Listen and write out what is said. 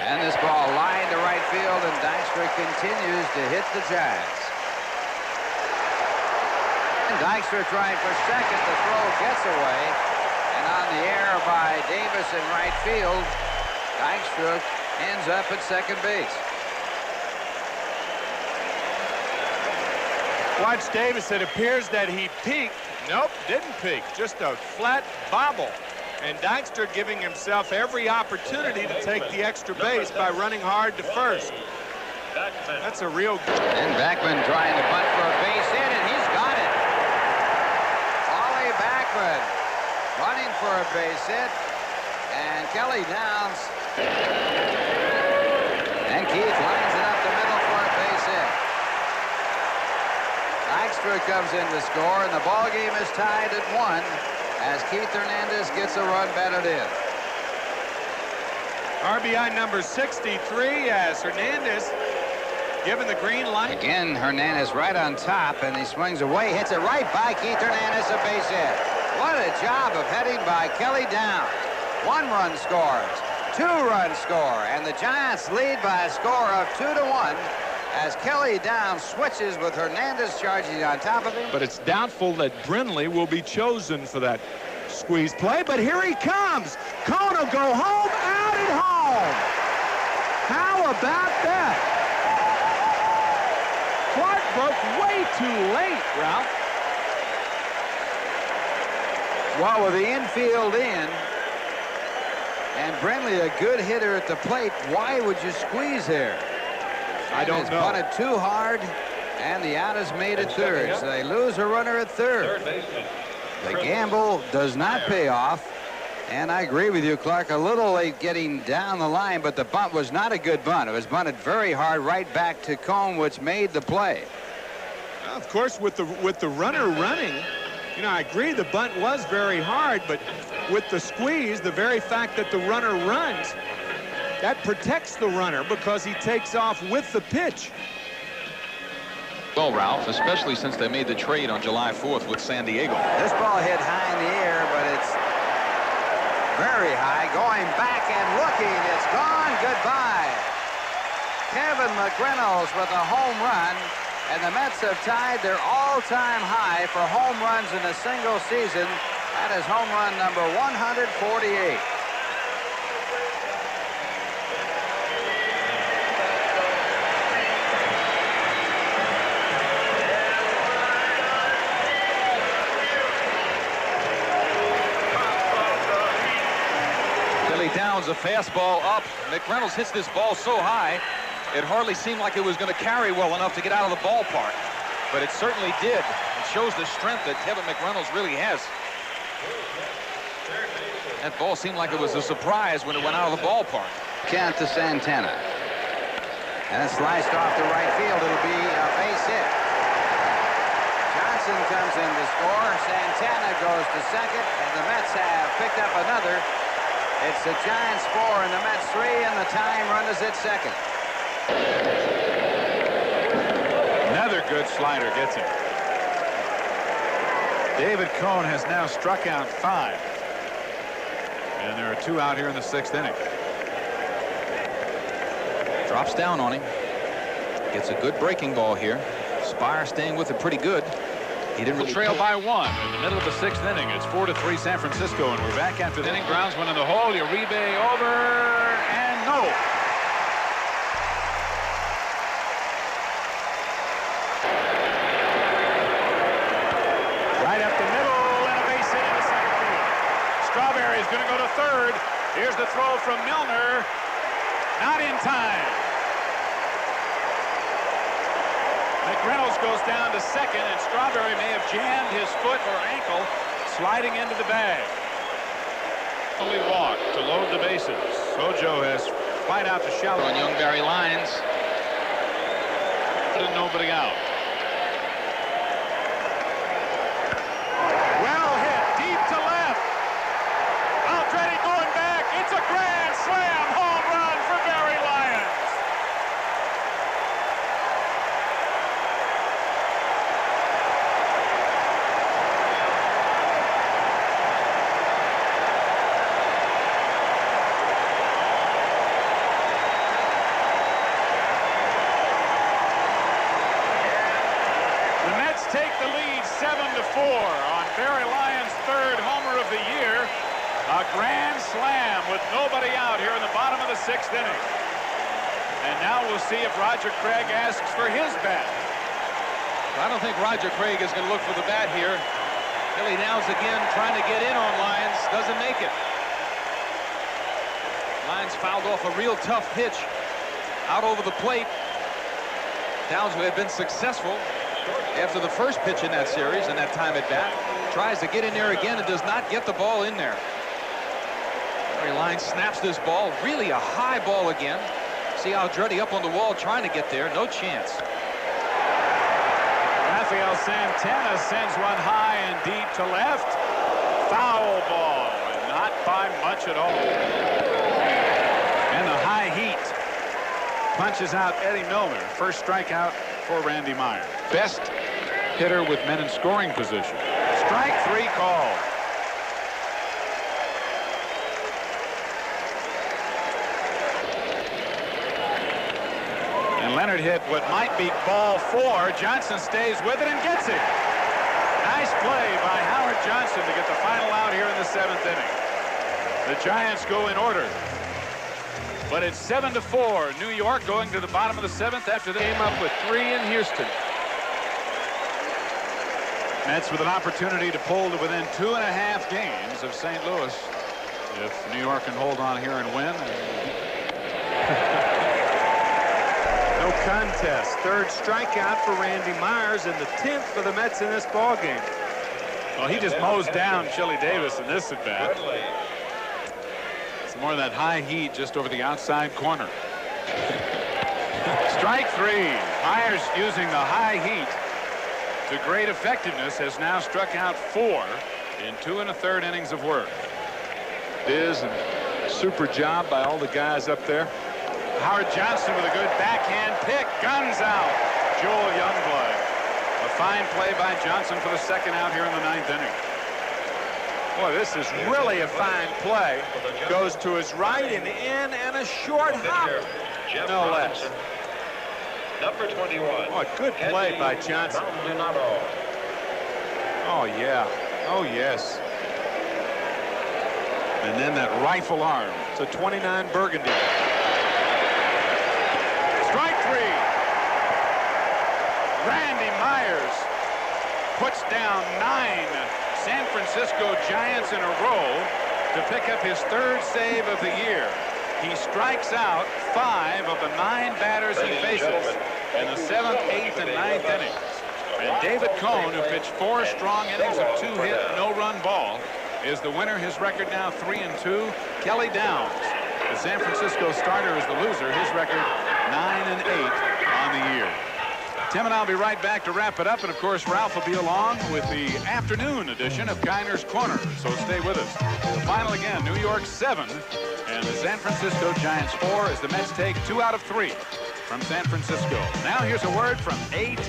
And this ball lined to right field, and Dykstra continues to hit the Giants. And Dykstra trying for second. The throw gets away. And on the air by Davis in right field, Dykstra ends up at second base. Watch Davis. It appears that he peaked. Nope, didn't peak. Just a flat bobble. And Dykstra giving himself every opportunity to take the extra base by running hard to first. That's a real good. And Backman trying to bunt for a base hit, and he's got it. Ollie Backman running for a base hit, and Kelly Downs. And Keith lines it up the middle for a base hit. Dykstra comes in to score, and the ball game is tied at 1 as Keith Hernandez gets a run batted in. RBI number 63 as Hernandez given the green light. Again, Hernandez right on top, and he swings away, hits it right by Keith Hernandez, a base hit. What a job of heading by Kelly Downs. 1 run scores, 2 run score, and the Giants lead by a score of 2-1 as Kelly Downs switches with Hernandez charging on top of him. But it's doubtful that Brinley will be chosen for that squeeze play, but here he comes. Cone will go home, out at home. How about that? Clark broke way too late, Ralph. Well, with the infield in, and Brinley a good hitter at the plate, why would you squeeze here? I don't know. Punted too hard, and the out is made at third, so they lose a runner at third. The gamble does not pay off, and I agree with you, Clark, a little late getting down the line, but the bunt was not a good bunt. It was bunted very hard right back to Cone, which made the play. Well, of course, with the runner running, you know, I agree the bunt was very hard, but with the squeeze, the very fact that the runner runs, that protects the runner because he takes off with the pitch. Well, Ralph, especially since they made the trade on July 4th with San Diego. This ball hit high in the air, but it's very high. Going back and looking. It's gone. Goodbye. Kevin McReynolds with a home run, and the Mets have tied their all-time high for home runs in a single season. That is home run number 148. Downs a fastball up. McReynolds hits this ball so high, it hardly seemed like it was going to carry well enough to get out of the ballpark. But it certainly did. It shows the strength that Kevin McReynolds really has. That ball seemed like it was a surprise when it went out of the ballpark. Count to Santana. And it's sliced off to right field. It'll be a base hit. Johnson comes in to score. Santana goes to second, and the Mets have picked up another. It's the Giants 4 and the Mets 3, and the time run is at second. Another good slider gets him. David Cone has now struck out 5. And there are 2 out here in the 6th inning. Drops down on him. Gets a good breaking ball here. Spire staying with it pretty good. He didn't really trail by 1 in the middle of the 6th inning. It's 4-3 San Francisco, and we're back after the inning. Grounds one in the hole. Uribe over, and no. Right up the middle, and a base hit into center field. Strawberry is going to go to third. Here's the throw from Milner. Not in time. McReynolds goes down to second, and Strawberry may have jammed his foot or ankle sliding into the bag. Only walk to load the bases. Sojo has flied out to shallow. On young Barry Lyons. And nobody out. Well hit, deep to left. Aldretti going back. It's a grand slam home run for Barry Lyons. A grand slam with nobody out here in the bottom of the 6th inning. And now we'll see if Roger Craig asks for his bat. I don't think Roger Craig is going to look for the bat here. Billy Downs again trying to get in on Lyons. Doesn't make it. Lyons fouled off a real tough pitch out over the plate. Downs, who had been successful after the first pitch in that series and that time at bat, tries to get in there again and does not get the ball in there. Barry Lyons snaps this ball. Really a high ball again. See Aldretti up on the wall trying to get there. No chance. Rafael Santana sends one high and deep to left. Foul ball, and not by much at all. And the high heat punches out Eddie Milner. First strikeout for Randy Myers. Best hitter with men in scoring position. Strike 3 call. And Leonard hit what might be ball 4. Johnson stays with it and gets it. Nice play by Howard Johnson to get the final out here in the 7th inning. The Giants go in order. But it's 7-4. New York going to the bottom of the 7th after they came up with 3 in Houston. Mets with an opportunity to pull to within 2.5 games of St. Louis if New York can hold on here and win. No contest. 3rd strikeout for Randy Myers and the 10th for the Mets in this ball game. Well, he just mows down Chili Davis in this at bat. It's more of that high heat just over the outside corner. Strike 3. Myers using the high heat to great effectiveness, has now struck out 4 in 2 1/3 innings of work. Is a super job by all the guys up there. Howard Johnson with a good backhand pick. Guns out. Joel Youngblood. A fine play by Johnson for the 2nd out here in the 9th inning. Boy, this is really a fine play. Goes to his right and in, and a short hop. No less. Number 21. Oh, a good play by Johnson. Oh, yeah. Oh, yes. And then that rifle arm. It's a 29 Burgundy. Strike 3. Randy Myers puts down 9 San Francisco Giants in a row to pick up his 3rd save of the year. He strikes out 5 of the 9 batters he faces in the 7th, 8th, and 9th innings. And David Cone, who pitched 4 strong innings of 2-hit, no-run ball, is the winner. His record now 3-2. Kelly Downs, the San Francisco starter, is the loser. His record 9-8 on the year. Tim and I'll be right back to wrap it up. And, of course, Ralph will be along with the afternoon edition of Kiner's Corner. So stay with us. The final again, New York 7 and the San Francisco Giants 4 as the Mets take 2 out of 3 from San Francisco. Now here's a word from AT.